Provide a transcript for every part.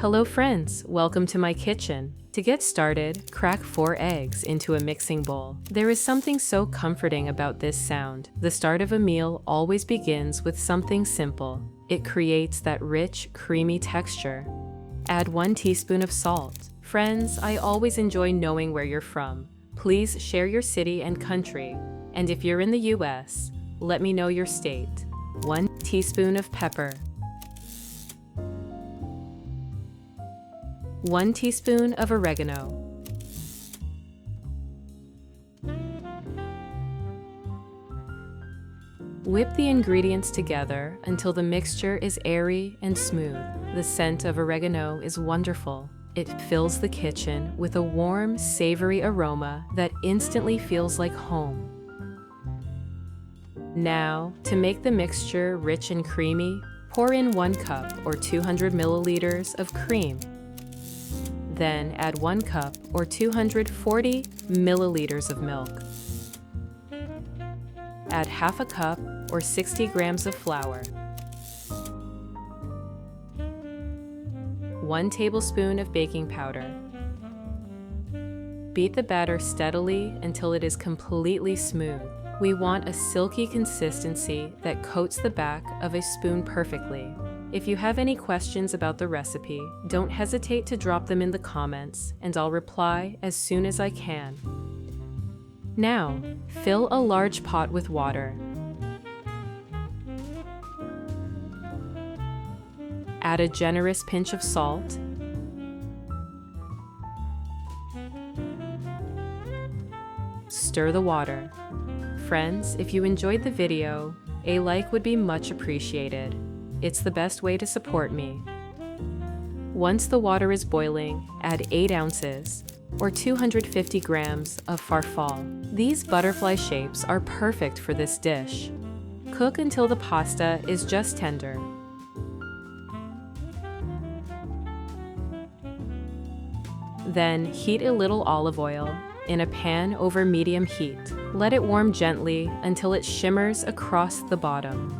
Hello friends, welcome to my kitchen. To get started, crack 4 eggs into a mixing bowl. There is something so comforting about this sound. The start of a meal always begins with something simple. It creates that rich, creamy texture. Add 1 teaspoon of salt. Friends, I always enjoy knowing where you're from. Please share your city and country. And if you're in the US, let me know your state. 1 teaspoon of pepper. 1 teaspoon of oregano. Whip the ingredients together until the mixture is airy and smooth. The scent of oregano is wonderful. It fills the kitchen with a warm, savory aroma that instantly feels like home. Now, to make the mixture rich and creamy, pour in 1 cup or 200 milliliters of cream. Then add 1 cup or 240 milliliters of milk. Add half a cup or 60 grams of flour. 1 tablespoon of baking powder. Beat the batter steadily until it is completely smooth. We want a silky consistency that coats the back of a spoon perfectly. If you have any questions about the recipe, don't hesitate to drop them in the comments, and I'll reply as soon as I can. Now, fill a large pot with water. Add a generous pinch of salt. Stir the water. Friends, if you enjoyed the video, a like would be much appreciated. It's the best way to support me. Once the water is boiling, add 8 ounces or 250 grams of farfalle. These butterfly shapes are perfect for this dish. Cook until the pasta is just tender. Then heat a little olive oil in a pan over medium heat. Let it warm gently until it shimmers across the bottom.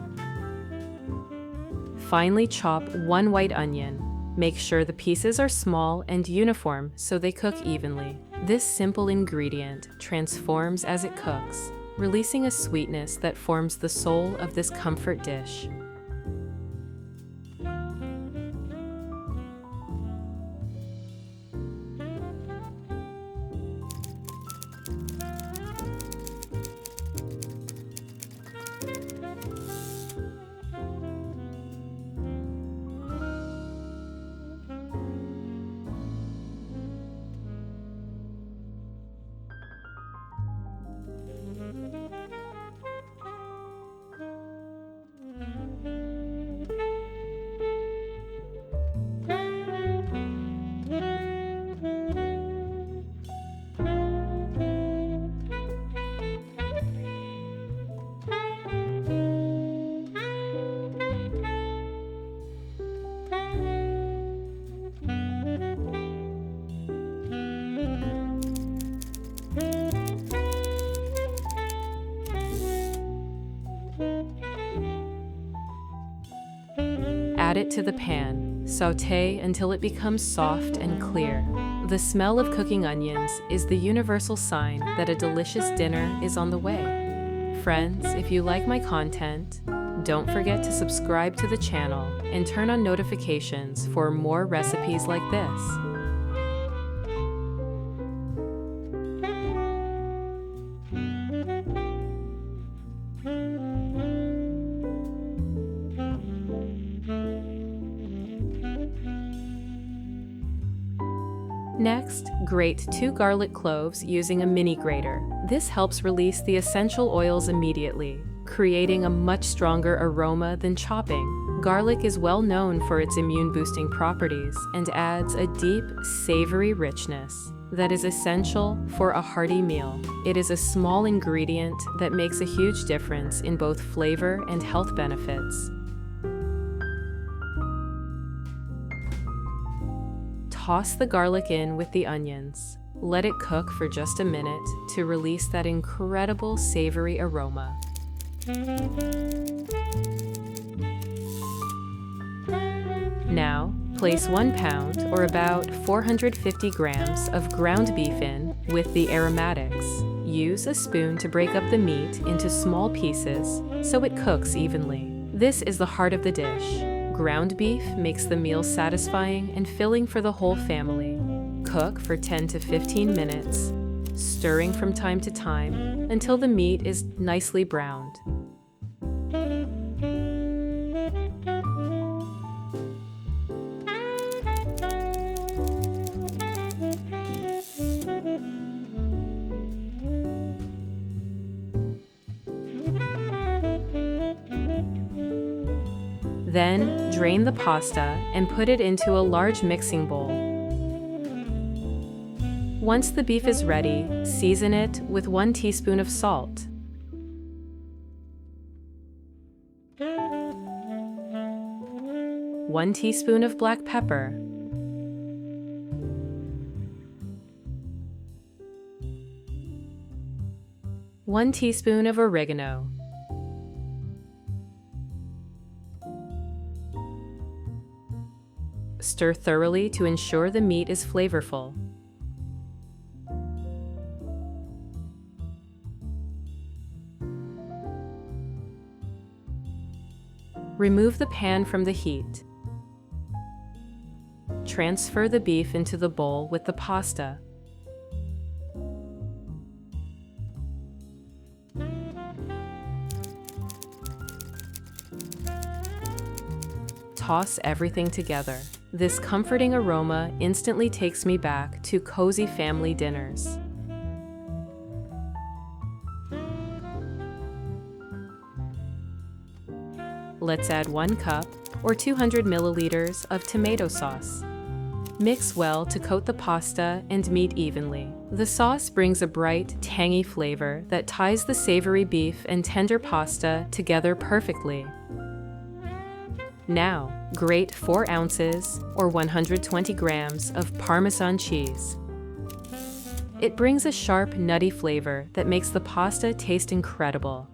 Finely chop 1 white onion. Make sure the pieces are small and uniform so they cook evenly. This simple ingredient transforms as it cooks, releasing a sweetness that forms the soul of this comfort dish. Add it to the pan. Sauté until it becomes soft and clear. The smell of cooking onions is the universal sign that a delicious dinner is on the way. Friends, if you like my content, don't forget to subscribe to the channel and turn on notifications for more recipes like this. Next, grate 2 garlic cloves using a mini grater. This helps release the essential oils immediately, creating a much stronger aroma than chopping. Garlic is well known for its immune-boosting properties and adds a deep, savory richness that is essential for a hearty meal. It is a small ingredient that makes a huge difference in both flavor and health benefits. Toss the garlic in with the onions. Let it cook for just a minute to release that incredible savory aroma. Now, Place 1 pound, or about 450 grams, of ground beef in with the aromatics. Use a spoon to break up the meat into small pieces so it cooks evenly. This is the heart of the dish. Ground beef makes the meal satisfying and filling for the whole family. Cook for 10 to 15 minutes, stirring from time to time until the meat is nicely browned. Then, drain the pasta and put it into a large mixing bowl. Once the beef is ready, season it with 1 teaspoon of salt. One teaspoon of black pepper. 1 teaspoon of oregano. Stir thoroughly to ensure the meat is flavorful. Remove the pan from the heat. Transfer the beef into the bowl with the pasta. Toss everything together. This comforting aroma instantly takes me back to cozy family dinners. Let's add 1 cup or 200 milliliters of tomato sauce. Mix well to coat the pasta and meat evenly. The sauce brings a bright, tangy flavor that ties the savory beef and tender pasta together perfectly. Now, grate 4 ounces or 120 grams of Parmesan cheese. It brings a sharp, nutty flavor that makes the pasta taste incredible.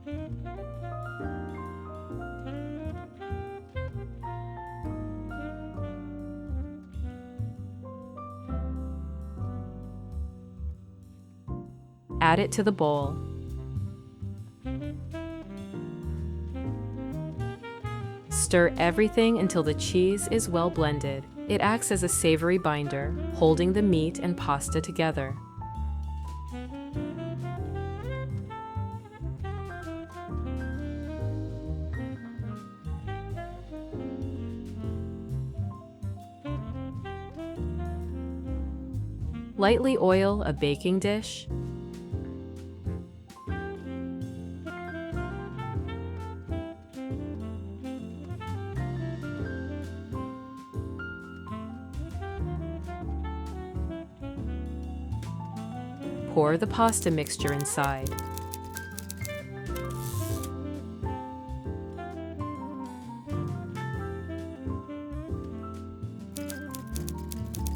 Add it to the bowl. Stir everything until the cheese is well blended. It acts as a savory binder, holding the meat and pasta together. Lightly oil a baking dish. Pour the pasta mixture inside.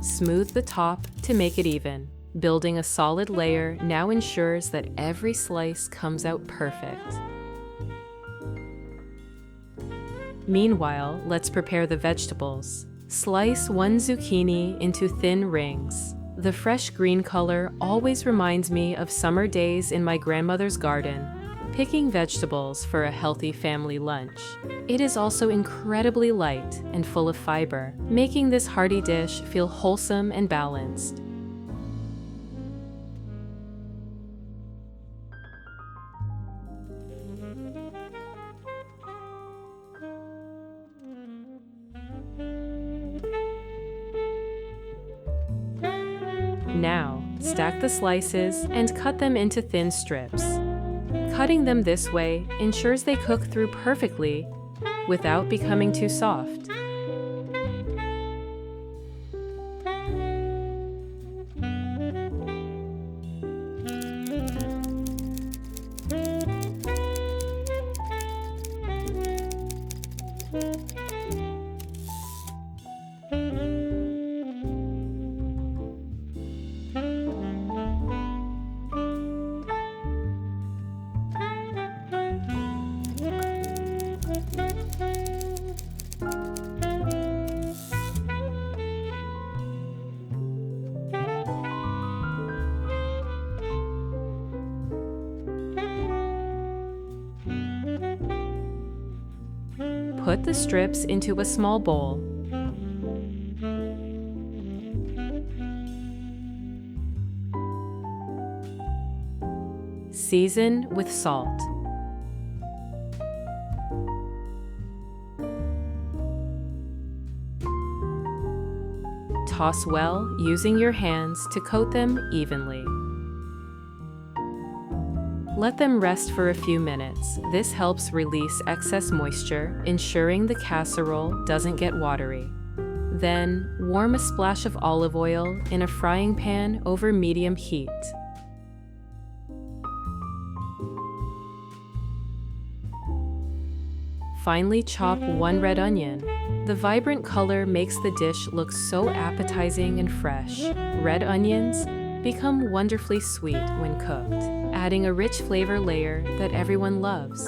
Smooth the top to make it even. Building a solid layer now ensures that every slice comes out perfect. Meanwhile, let's prepare the vegetables. Slice 1 zucchini into thin rings. The fresh green color always reminds me of summer days in my grandmother's garden, picking vegetables for a healthy family lunch. It is also incredibly light and full of fiber, making this hearty dish feel wholesome and balanced. Now, stack the slices and cut them into thin strips. Cutting them this way ensures they cook through perfectly without becoming too soft. Put the strips into a small bowl. Season with salt. Toss well, using your hands to coat them evenly. Let them rest for a few minutes. This helps release excess moisture, ensuring the casserole doesn't get watery. Then, warm a splash of olive oil in a frying pan over medium heat. Finely chop 1 red onion. The vibrant color makes the dish look so appetizing and fresh. Red onions become wonderfully sweet when cooked, adding a rich flavor layer that everyone loves.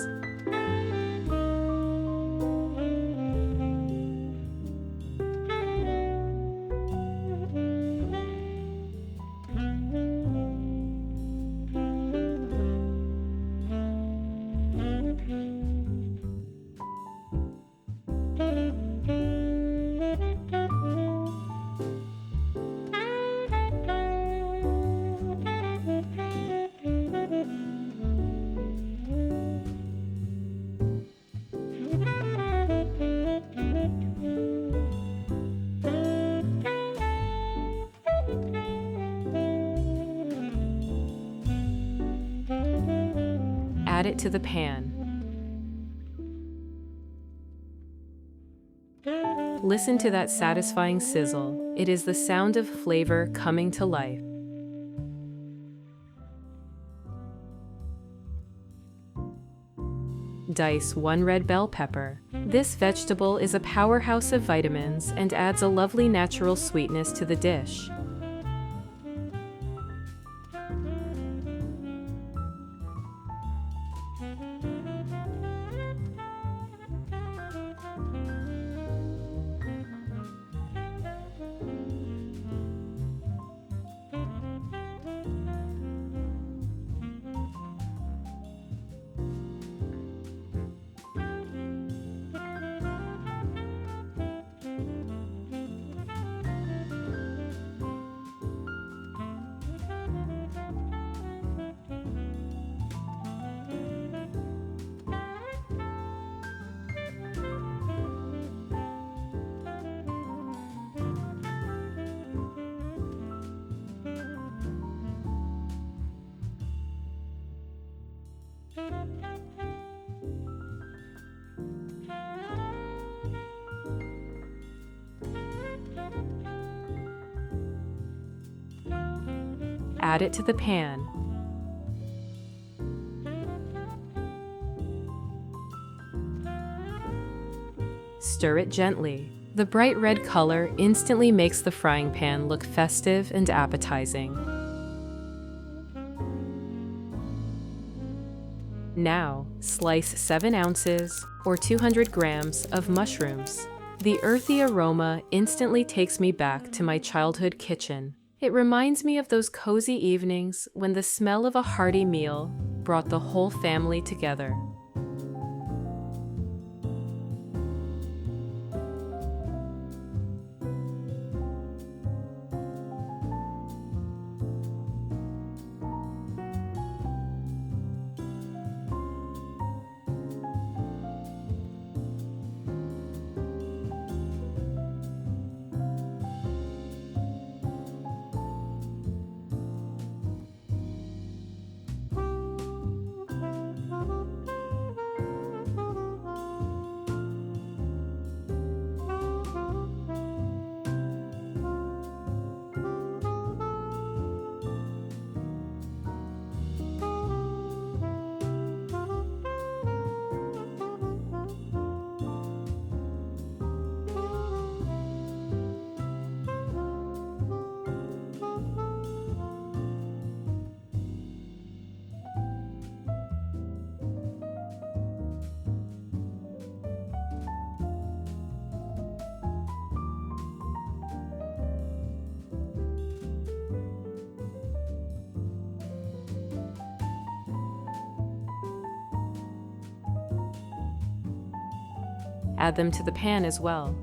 Add it to the pan. Listen to that satisfying sizzle. It is the sound of flavor coming to life. Dice 1 red bell pepper. This vegetable is a powerhouse of vitamins and adds a lovely natural sweetness to the dish. Add it to the pan. Stir it gently. The bright red color instantly makes the frying pan look festive and appetizing. Now, slice 7 ounces or 200 grams of mushrooms. The earthy aroma instantly takes me back to my childhood kitchen. It reminds me of those cozy evenings when the smell of a hearty meal brought the whole family together. add them to the pan as well.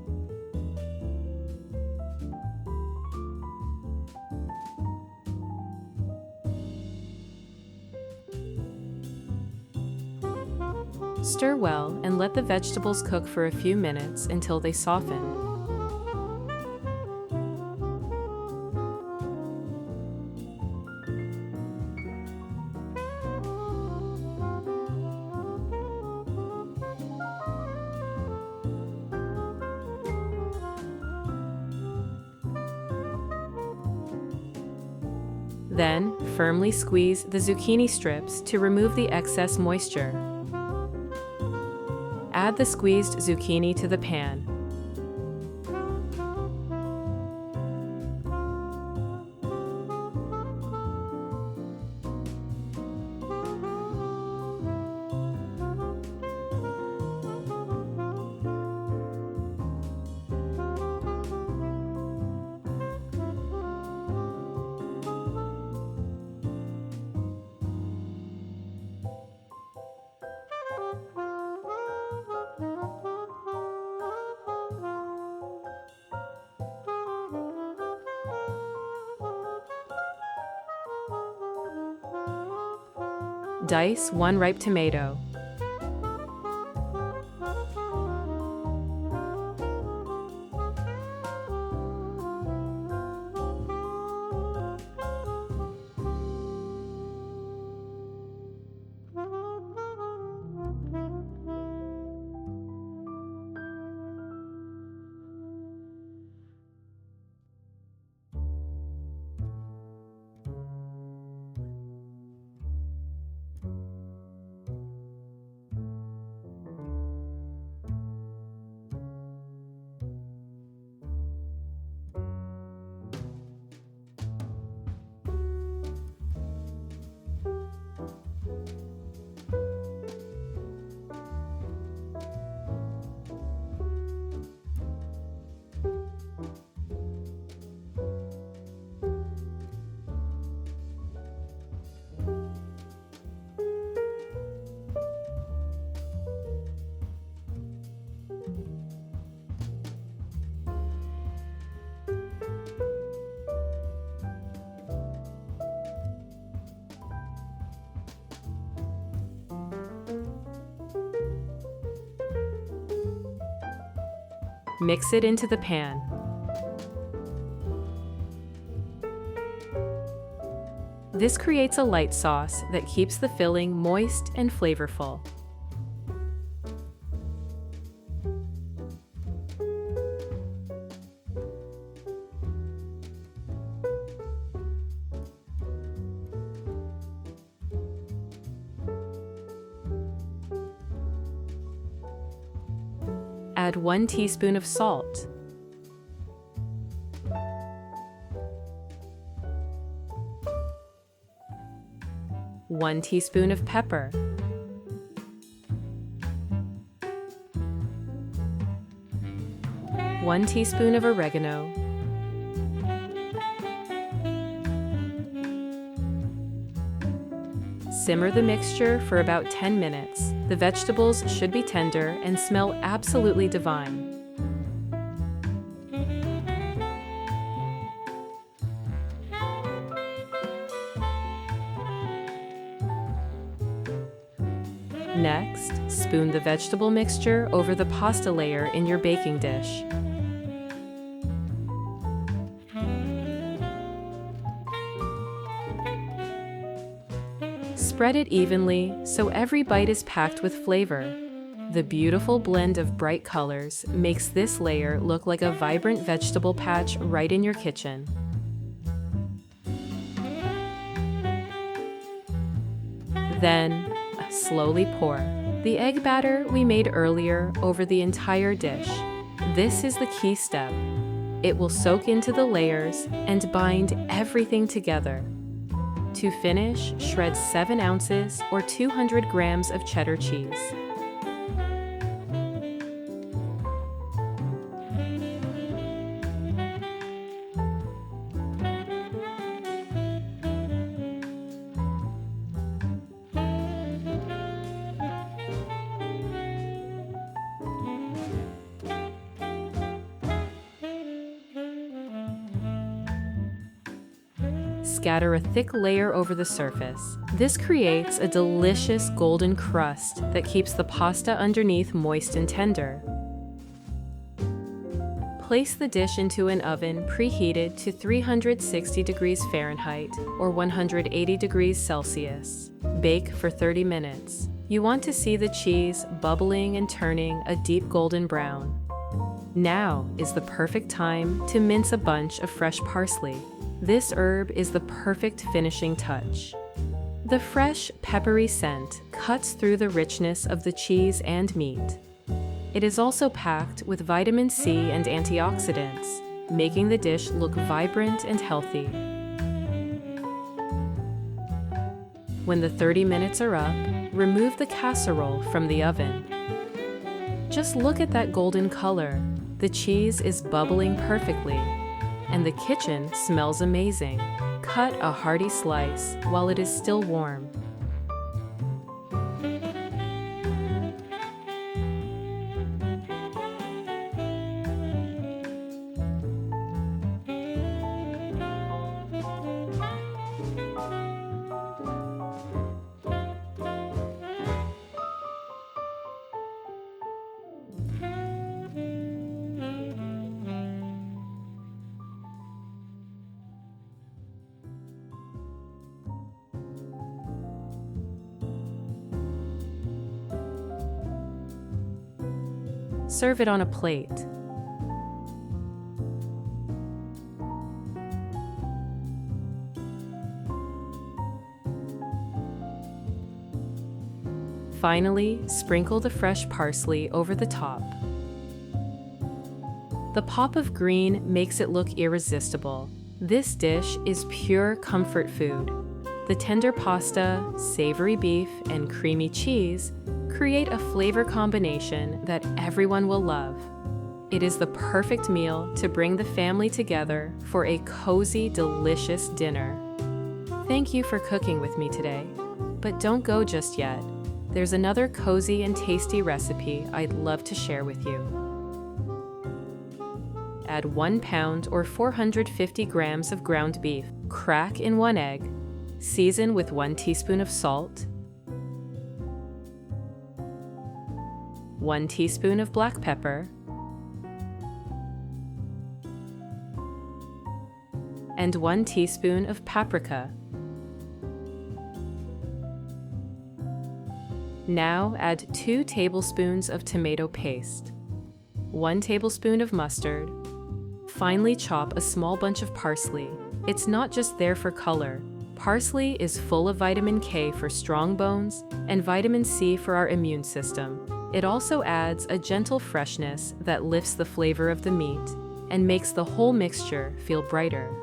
Stir well and let the vegetables cook for a few minutes until they soften. Then, firmly squeeze the zucchini strips to remove the excess moisture. Add the squeezed zucchini to the pan. Dice 1 ripe tomato. Mix it into the pan. This creates a light sauce that keeps the filling moist and flavorful. Add 1 teaspoon of salt. One teaspoon of pepper. 1 teaspoon of oregano. Simmer the mixture for about 10 minutes. The vegetables should be tender and smell absolutely divine. Next, spoon the vegetable mixture over the pasta layer in your baking dish. Spread it evenly so every bite is packed with flavor. The beautiful blend of bright colors makes this layer look like a vibrant vegetable patch right in your kitchen. Then, slowly pour the egg batter we made earlier over the entire dish. This is the key step. It will soak into the layers and bind everything together. To finish, shred 7 ounces or 200 grams of cheddar cheese. scatter a thick layer over the surface. This creates a delicious golden crust that keeps the pasta underneath moist and tender. Place the dish into an oven preheated to 360 degrees Fahrenheit or 180 degrees Celsius. Bake for 30 minutes. You want to see the cheese bubbling and turning a deep golden brown. Now is the perfect time to mince a bunch of fresh parsley. This herb is the perfect finishing touch. The fresh, peppery scent cuts through the richness of the cheese and meat. It is also packed with vitamin C and antioxidants, making the dish look vibrant and healthy. When the 30 minutes are up, remove the casserole from the oven. Just look at that golden color. The cheese is bubbling perfectly, and the kitchen smells amazing. Cut a hearty slice while it is still warm. Serve it on a plate. Finally, sprinkle the fresh parsley over the top. The pop of green makes it look irresistible. This dish is pure comfort food. The tender pasta, savory beef, and creamy cheese create a flavor combination that everyone will love. It is the perfect meal to bring the family together for a cozy, delicious dinner. Thank you for cooking with me today, but don't go just yet. There's another cozy and tasty recipe I'd love to share with you. Add 1 pound or 450 grams of ground beef. Crack in 1 egg. Season with 1 teaspoon of salt, 1 teaspoon of black pepper, and 1 teaspoon of paprika. Now add 2 tablespoons of tomato paste, 1 tablespoon of mustard. Finely chop a small bunch of parsley. It's not just there for color. Parsley is full of vitamin K for strong bones and vitamin C for our immune system. It also adds a gentle freshness that lifts the flavor of the meat and makes the whole mixture feel brighter.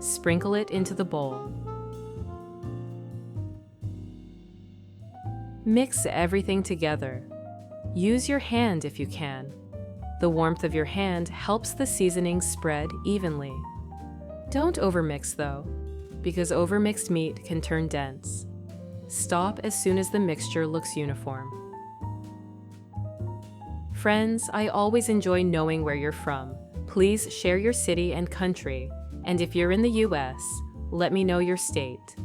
Sprinkle it into the bowl. Mix everything together. Use your hand if you can. The warmth of your hand helps the seasoning spread evenly. Don't overmix though, because overmixed meat can turn dense. Stop as soon as the mixture looks uniform. Friends, I always enjoy knowing where you're from. Please share your city and country, and if you're in the US, let me know your state.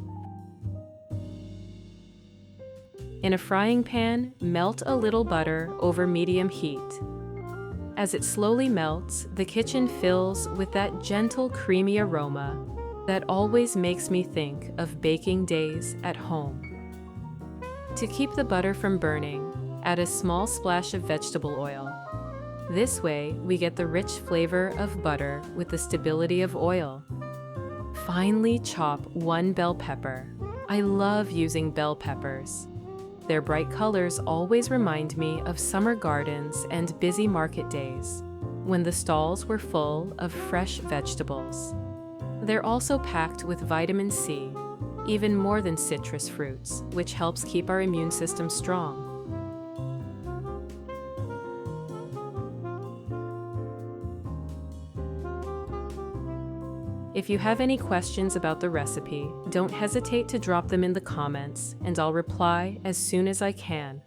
In a frying pan, melt a little butter over medium heat. As it slowly melts, the kitchen fills with that gentle, creamy aroma that always makes me think of baking days at home. To keep the butter from burning, add a small splash of vegetable oil. This way, we get the rich flavor of butter with the stability of oil. Finely chop 1 bell pepper. I love using bell peppers. Their bright colors always remind me of summer gardens and busy market days, when the stalls were full of fresh vegetables. They're also packed with vitamin C, even more than citrus fruits, which helps keep our immune system strong. If you have any questions about the recipe, don't hesitate to drop them in the comments, and I'll reply as soon as I can.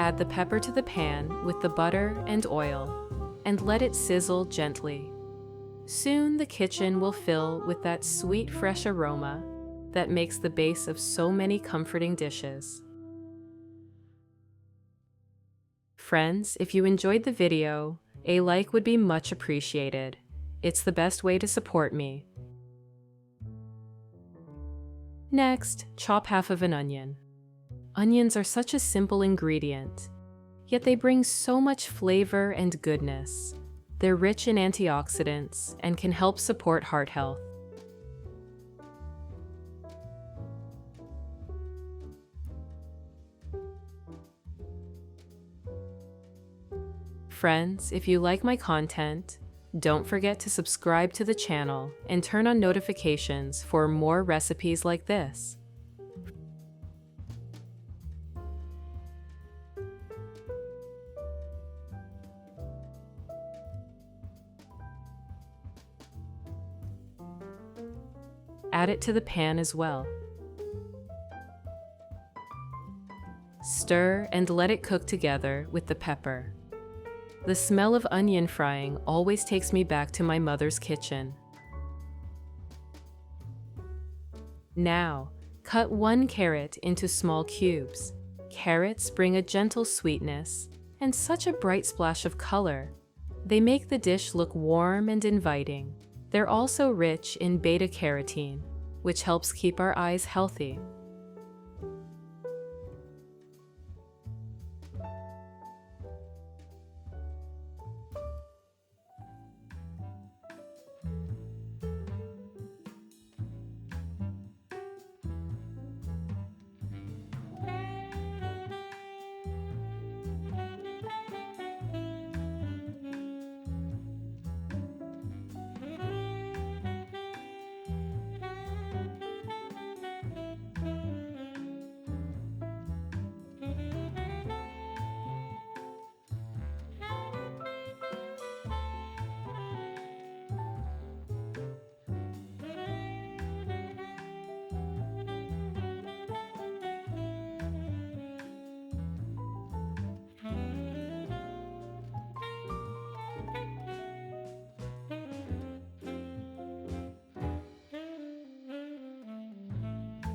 Add the pepper to the pan with the butter and oil, and let it sizzle gently. Soon the kitchen will fill with that sweet, fresh aroma that makes the base of so many comforting dishes. Friends, if you enjoyed the video, a like would be much appreciated. It's the best way to support me. Next, chop half of an onion. Onions are such a simple ingredient, yet they bring so much flavor and goodness. They're rich in antioxidants and can help support heart health. Friends, if you like my content, don't forget to subscribe to the channel and turn on notifications for more recipes like this. Add it to the pan as well. Stir and let it cook together with the pepper. The smell of onion frying always takes me back to my mother's kitchen. Now, cut 1 carrot into small cubes. Carrots bring a gentle sweetness and such a bright splash of color. They make the dish look warm and inviting. They're also rich in beta-carotene, which helps keep our eyes healthy.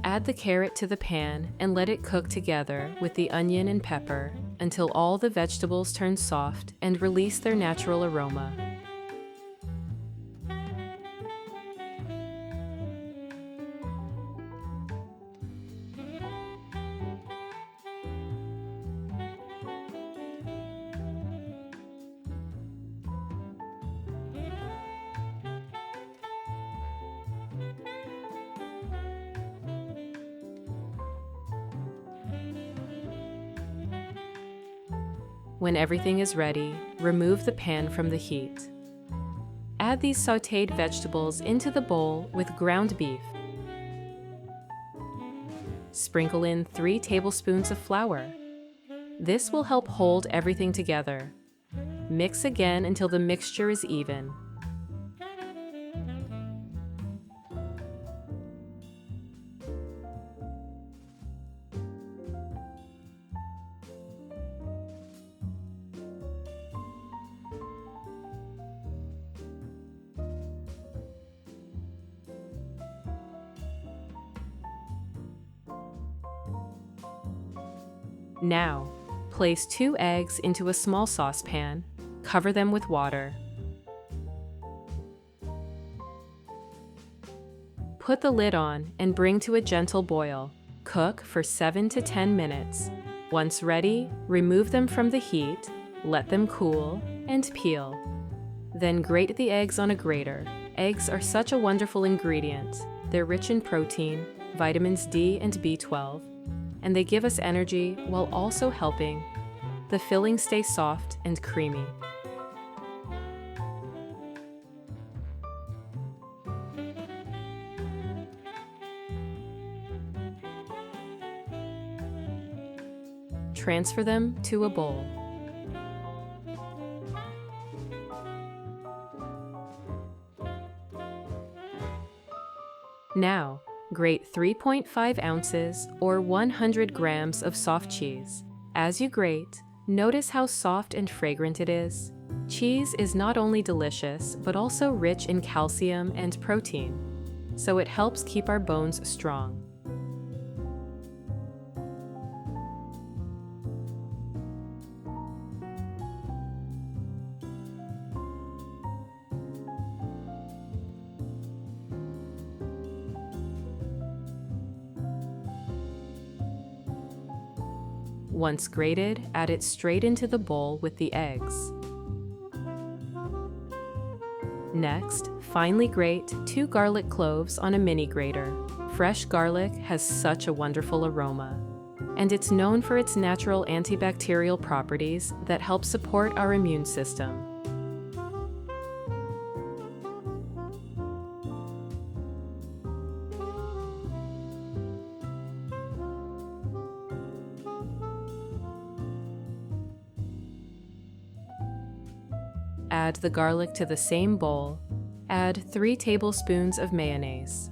Add the carrot to the pan and let it cook together with the onion and pepper until all the vegetables turn soft and release their natural aroma. When everything is ready, remove the pan from the heat. Add these sautéed vegetables into the bowl with ground beef. Sprinkle in 3 tablespoons of flour. This will help hold everything together. Mix again until the mixture is even. Now, place 2 eggs into a small saucepan, cover them with water. Put the lid on and bring to a gentle boil. Cook for 7 to 10 minutes. Once ready, remove them from the heat, let them cool, and peel. Then grate the eggs on a grater. Eggs are such a wonderful ingredient. They're rich in protein, vitamins D and B12, and they give us energy while also helping the filling stay soft and creamy. Transfer them to a bowl. Now, grate 3.5 ounces or 100 grams of soft cheese. As you grate, notice how soft and fragrant it is. Cheese is not only delicious, but also rich in calcium and protein, so it helps keep our bones strong. Once grated, add it straight into the bowl with the eggs. Next, finely grate 2 garlic cloves on a mini grater. Fresh garlic has such a wonderful aroma, and it's known for its natural antibacterial properties that help support our immune system. Add the garlic to the same bowl. Add 3 tablespoons of mayonnaise.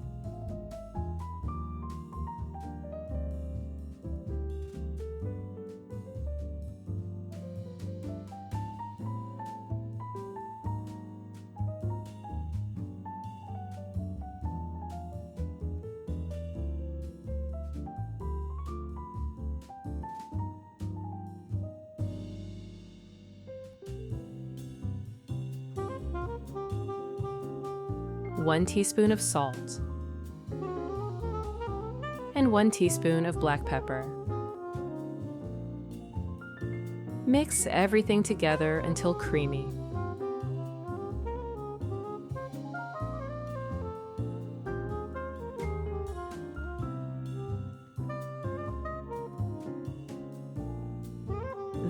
One teaspoon of salt, and 1 teaspoon of black pepper. Mix everything together until creamy.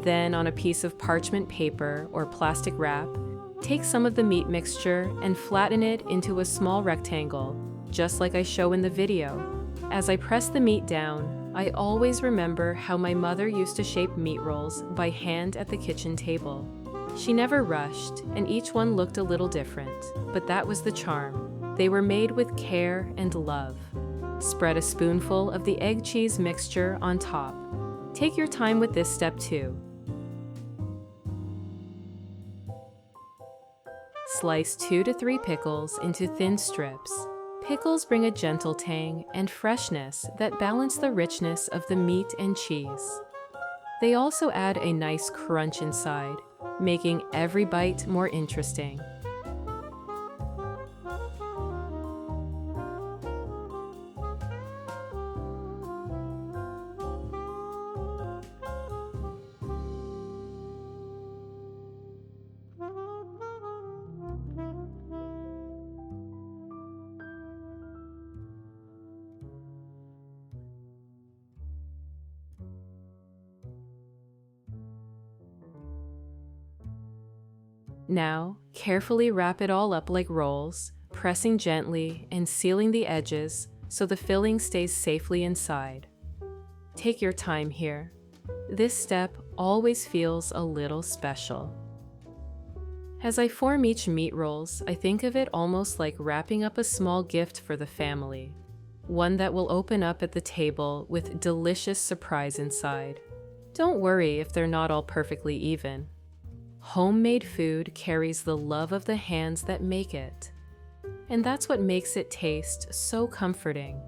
Then, on a piece of parchment paper or plastic wrap, take some of the meat mixture and flatten it into a small rectangle, just like I show in the video. As I press the meat down, I always remember how my mother used to shape meat rolls by hand at the kitchen table. She never rushed, and each one looked a little different, but that was the charm. They were made with care and love. Spread a spoonful of the egg cheese mixture on top. Take your time with this step too. Slice 2 to 3 pickles into thin strips. Pickles bring a gentle tang and freshness that balance the richness of the meat and cheese. They also add a nice crunch inside, making every bite more interesting. Now, carefully wrap it all up like rolls, pressing gently and sealing the edges so the filling stays safely inside. Take your time here. This step always feels a little special. As I form each meat rolls, I think of it almost like wrapping up a small gift for the family, one that will open up at the table with delicious surprise inside. Don't worry if they're not all perfectly even. Homemade food carries the love of the hands that make it, and that's what makes it taste so comforting.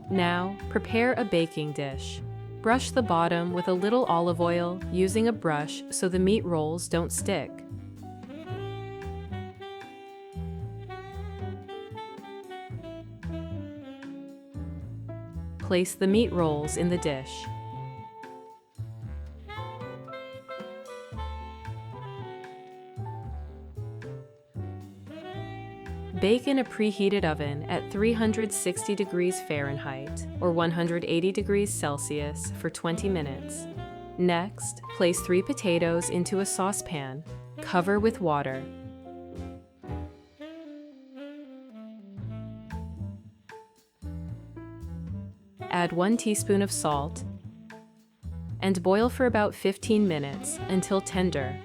Now, prepare a baking dish. Brush the bottom with a little olive oil using a brush so the meat rolls don't stick. Place the meat rolls in the dish. Bake in a preheated oven at 360 degrees Fahrenheit or 180 degrees Celsius for 20 minutes. Next, place 3 potatoes into a saucepan. Cover with water. Add 1 teaspoon of salt and boil for about 15 minutes until tender.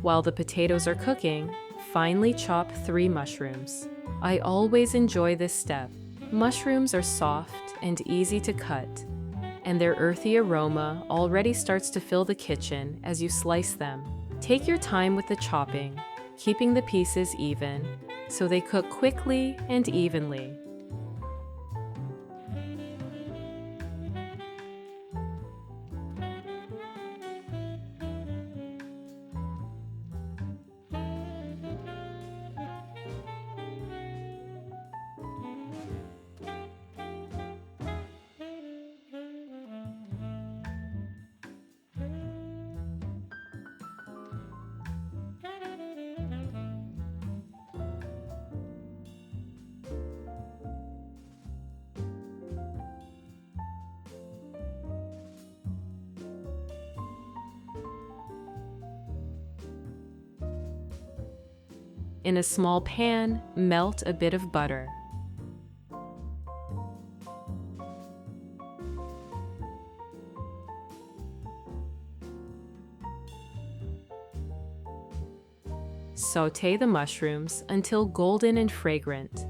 While the potatoes are cooking, finely chop 3 mushrooms. I always enjoy this step. Mushrooms are soft and easy to cut, and their earthy aroma already starts to fill the kitchen as you slice them. Take your time with the chopping, keeping the pieces even so they cook quickly and evenly. In a small pan, melt a bit of butter. Sauté the mushrooms until golden and fragrant.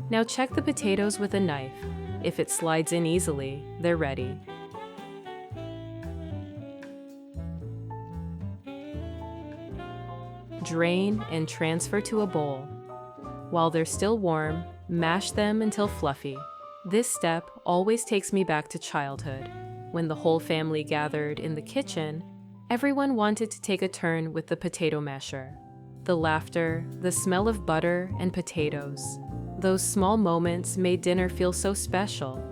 Now check the potatoes with a knife. If it slides in easily, they're ready. Drain and transfer to a bowl. While they're still warm, mash them until fluffy. This step always takes me back to childhood. When the whole family gathered in the kitchen, everyone wanted to take a turn with the potato masher. The laughter, the smell of butter and potatoes. Those small moments made dinner feel so special.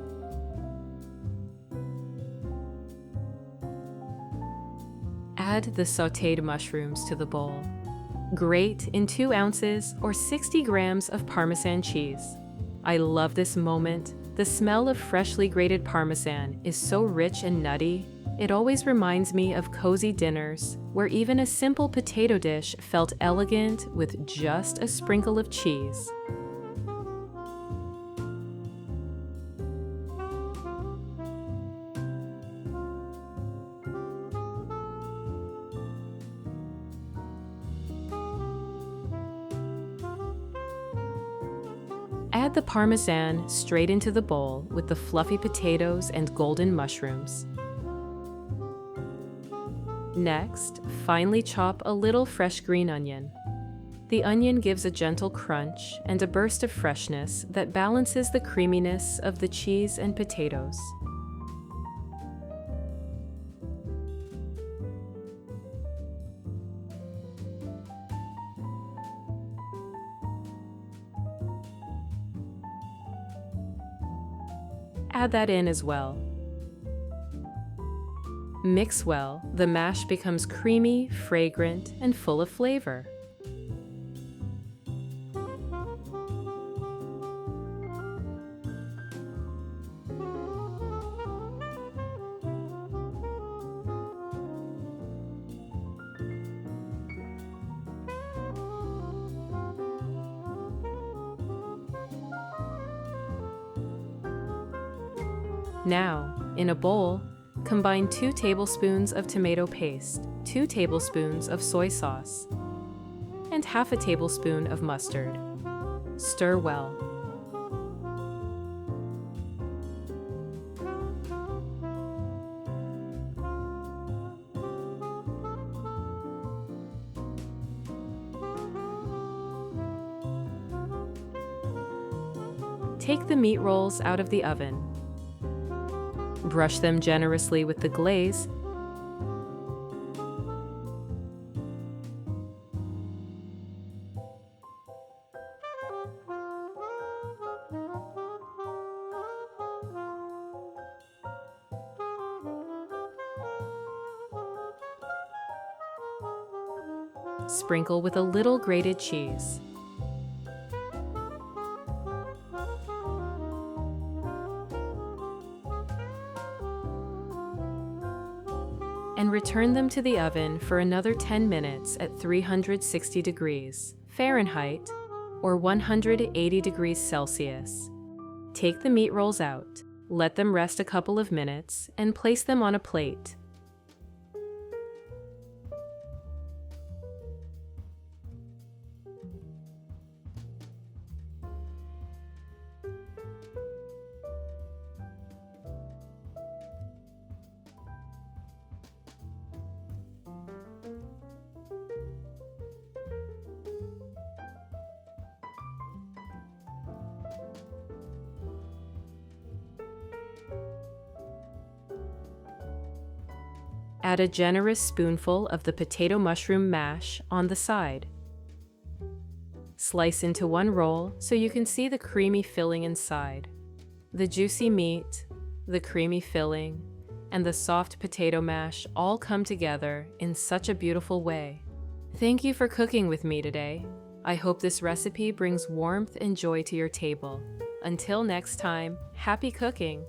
Add the sautéed mushrooms to the bowl. Grate in 2 ounces or 60 grams of Parmesan cheese. I love this moment. The smell of freshly grated Parmesan is so rich and nutty. It always reminds me of cozy dinners where even a simple potato dish felt elegant with just a sprinkle of cheese. Add the Parmesan straight into the bowl with the fluffy potatoes and golden mushrooms. Next, finely chop a little fresh green onion. The onion gives a gentle crunch and a burst of freshness that balances the creaminess of the cheese and potatoes. Add that in as well. Mix well, the mash becomes creamy, fragrant, and full of flavor. Now, in a bowl, Combine 2 tablespoons of tomato paste, 2 tablespoons of soy sauce, and half a tablespoon of mustard. Stir well. Take the meat rolls out of the oven. Brush them generously with the glaze. Sprinkle with a little grated cheese. And return them to the oven for another 10 minutes at 360 degrees Fahrenheit or 180 degrees Celsius. Take the meat rolls out, let them rest a couple of minutes, and place them on a plate. Add a generous spoonful of the potato mushroom mash on the side. Slice into one roll so you can see the creamy filling inside. The juicy meat, the creamy filling, and the soft potato mash all come together in such a beautiful way. Thank you for cooking with me today. I hope this recipe brings warmth and joy to your table. Until next time, happy cooking!